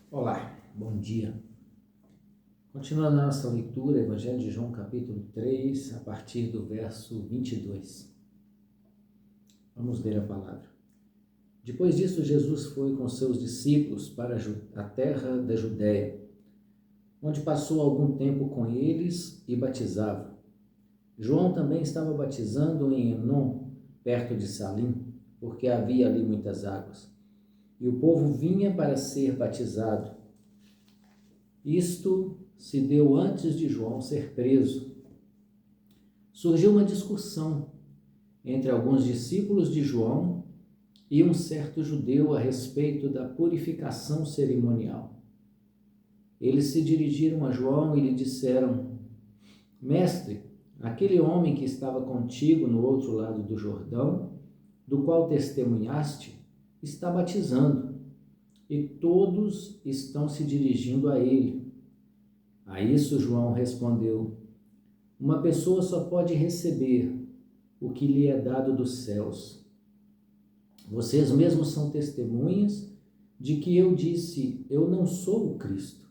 Olá, bom dia. Continuando a nossa leitura, Evangelho de João, capítulo 3, a partir do verso 22. Vamos ler a palavra. Depois disso, Jesus foi com seus discípulos para a terra da Judéia, onde passou algum tempo com eles e batizava. João também estava batizando em Enom, perto de Salim, porque havia ali muitas águas. E o povo vinha para ser batizado. Isto se deu antes de João ser preso. Surgiu uma discussão entre alguns discípulos de João e um certo judeu a respeito da purificação cerimonial. Eles se dirigiram a João e lhe disseram: Mestre, aquele homem que estava contigo no outro lado do Jordão, do qual testemunhaste, está batizando, e todos estão se dirigindo a ele. A isso João respondeu: Uma pessoa só pode receber o que lhe é dado dos céus. Vocês mesmos são testemunhas de que eu disse: Eu não sou o Cristo,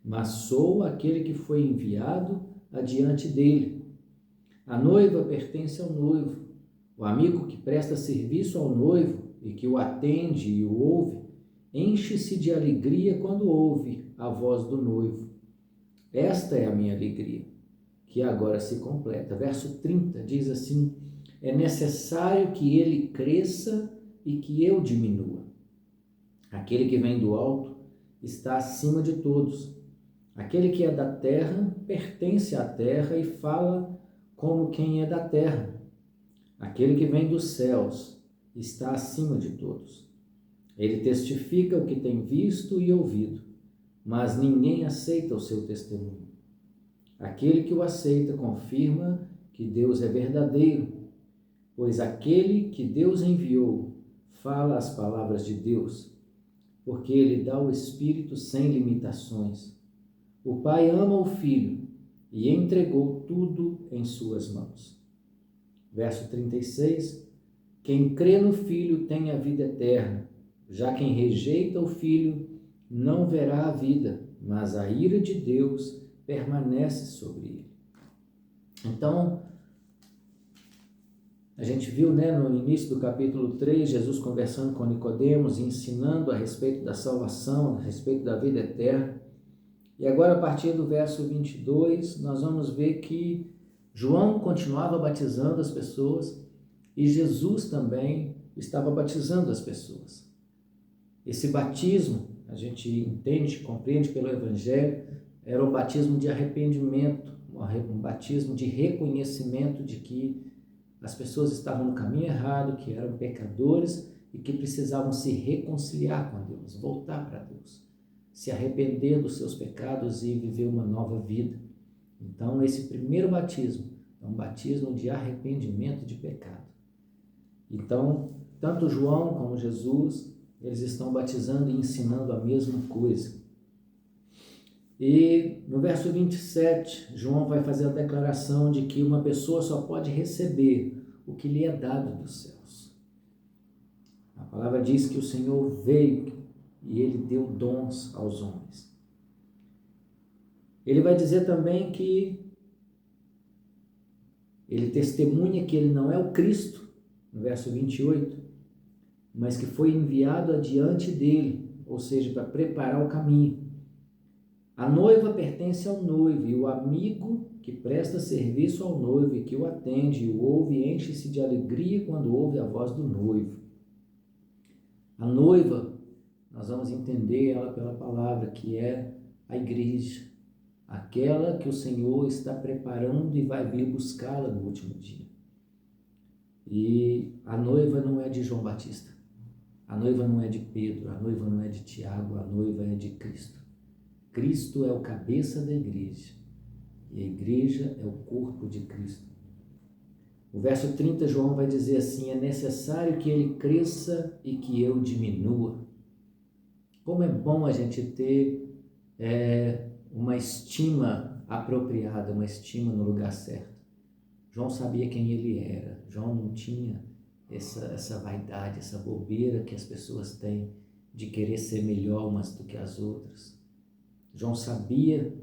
mas sou aquele que foi enviado adiante dele. A noiva pertence ao noivo. O amigo que presta serviço ao noivo e que o atende e o ouve, enche-se de alegria quando ouve a voz do noivo. Esta é a minha alegria, que agora se completa. Verso 30 diz assim: É necessário que ele cresça e que eu diminua. Aquele que vem do alto está acima de todos. Aquele que é da terra pertence à terra e fala como quem é da terra. Aquele que vem dos céus está acima de todos. Ele testifica o que tem visto e ouvido, mas ninguém aceita o seu testemunho. Aquele que o aceita confirma que Deus é verdadeiro, pois aquele que Deus enviou fala as palavras de Deus, porque ele dá o Espírito sem limitações. O Pai ama o Filho e entregou tudo em suas mãos. Verso 36, Quem crê no Filho tem a vida eterna, já quem rejeita o Filho não verá a vida, mas a ira de Deus permanece sobre ele. Então, a gente viu, no início do capítulo 3, Jesus conversando com Nicodemos, ensinando a respeito da salvação, a respeito da vida eterna. E agora, a partir do verso 22, nós vamos ver que João continuava batizando as pessoas e Jesus também estava batizando as pessoas. Esse batismo, a gente entende, compreende pelo Evangelho, era um batismo de arrependimento, um batismo de reconhecimento de que as pessoas estavam no caminho errado, que eram pecadores e que precisavam se reconciliar com Deus, voltar para Deus, se arrepender dos seus pecados e viver uma nova vida. Então, esse primeiro batismo é um batismo de arrependimento de pecado. Então, tanto João como Jesus, eles estão batizando e ensinando a mesma coisa. E no verso 27, João vai fazer a declaração de que uma pessoa só pode receber o que lhe é dado dos céus. A palavra diz que o Senhor veio e ele deu dons aos homens. Ele vai dizer também que ele testemunha que ele não é o Cristo, no verso 28, mas que foi enviado adiante dele, ou seja, para preparar o caminho. A noiva pertence ao noivo, e o amigo que presta serviço ao noivo e que o atende, o ouve, enche-se de alegria quando ouve a voz do noivo. A noiva, nós vamos entender ela pela palavra, que é a igreja, aquela que o Senhor está preparando e vai vir buscá-la no último dia. E a noiva não é de João Batista, a noiva não é de Pedro, a noiva não é de Tiago, a noiva é de Cristo. Cristo é o cabeça da igreja e a igreja é o corpo de Cristo. O verso 30, João vai dizer assim: é necessário que ele cresça e que eu diminua. Como é bom a gente ter uma estima apropriada, uma estima no lugar certo. João sabia quem ele era. João não tinha essa vaidade, essa bobeira que as pessoas têm de querer ser melhor umas do que as outras. João sabia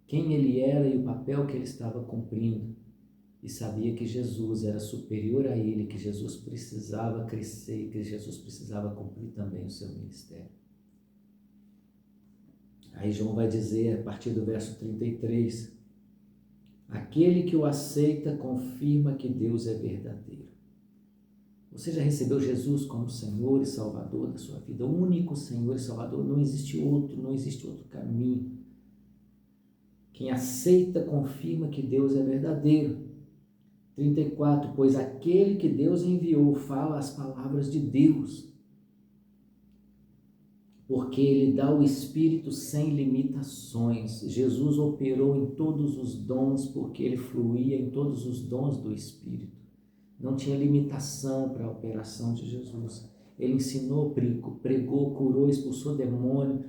quem ele era e o papel que ele estava cumprindo, e sabia que Jesus era superior a ele, que Jesus precisava crescer e que Jesus precisava cumprir também o seu ministério. Aí João vai dizer, a partir do verso 33, aquele que o aceita confirma que Deus é verdadeiro. Você já recebeu Jesus como Senhor e Salvador da sua vida, o único Senhor e Salvador, não existe outro caminho. Quem aceita confirma que Deus é verdadeiro. 34, pois aquele que Deus enviou fala as palavras de Deus, porque ele dá o Espírito sem limitações. Jesus operou em todos os dons, porque ele fluía em todos os dons do Espírito. Não tinha limitação para a operação de Jesus. Ele ensinou, pregou, curou, expulsou demônio.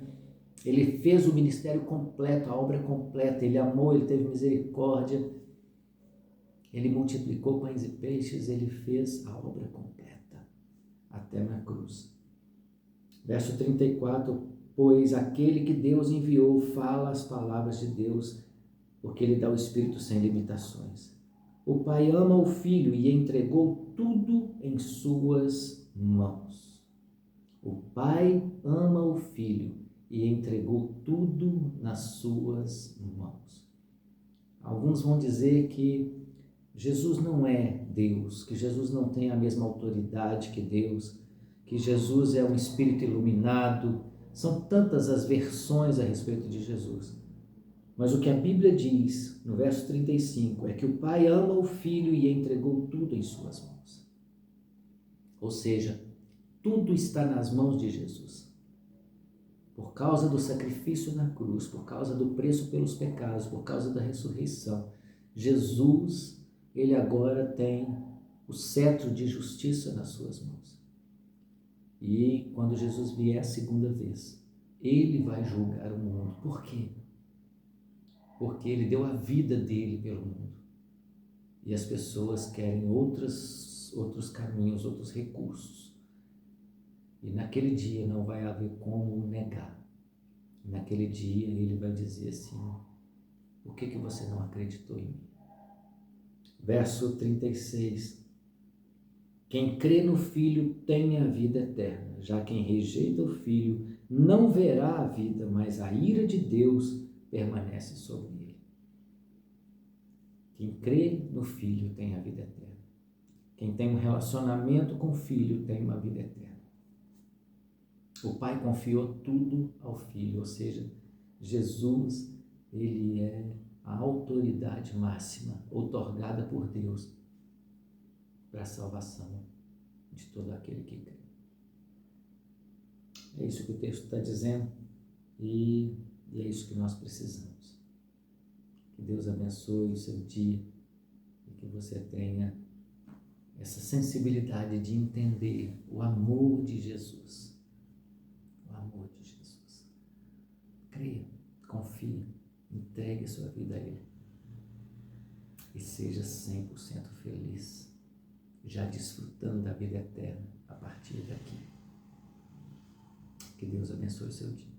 Ele fez o ministério completo, a obra completa. Ele amou, ele teve misericórdia. Ele multiplicou pães e peixes, ele fez a obra completa, até na cruz. Verso 34, pois aquele que Deus enviou fala as palavras de Deus, porque ele dá o Espírito sem limitações. O Pai ama o Filho e entregou tudo em suas mãos. O Pai ama o Filho e entregou tudo nas suas mãos. Alguns vão dizer que Jesus não é Deus, que Jesus não tem a mesma autoridade que Deus, que Jesus é um espírito iluminado. São tantas as versões a respeito de Jesus. Mas o que a Bíblia diz, no verso 35, é que o Pai ama o Filho e entregou tudo em suas mãos. Ou seja, tudo está nas mãos de Jesus. Por causa do sacrifício na cruz, por causa do preço pelos pecados, por causa da ressurreição, Jesus, ele agora tem o cetro de justiça nas suas mãos. E quando Jesus vier a segunda vez, ele vai julgar o mundo. Por quê? Porque ele deu a vida dele pelo mundo. E as pessoas querem outros caminhos, outros recursos. E naquele dia não vai haver como negar. Naquele dia ele vai dizer assim, por que você não acreditou em mim? Verso 36, quem crê no Filho tem a vida eterna, já quem rejeita o Filho não verá a vida, mas a ira de Deus permanece sobre ele. Quem crê no Filho tem a vida eterna. Quem tem um relacionamento com o Filho tem uma vida eterna. O Pai confiou tudo ao Filho, ou seja, Jesus, ele é a autoridade máxima outorgada por Deus para a salvação de todo aquele que crê. É isso que o texto está dizendo e é isso que nós precisamos. Que Deus abençoe o seu dia e que você tenha essa sensibilidade de entender o amor de Jesus. O amor de Jesus. Creia, confie, entregue a sua vida a Ele e seja 100% feliz, já desfrutando da vida eterna a partir daqui. Que Deus abençoe o seu dia.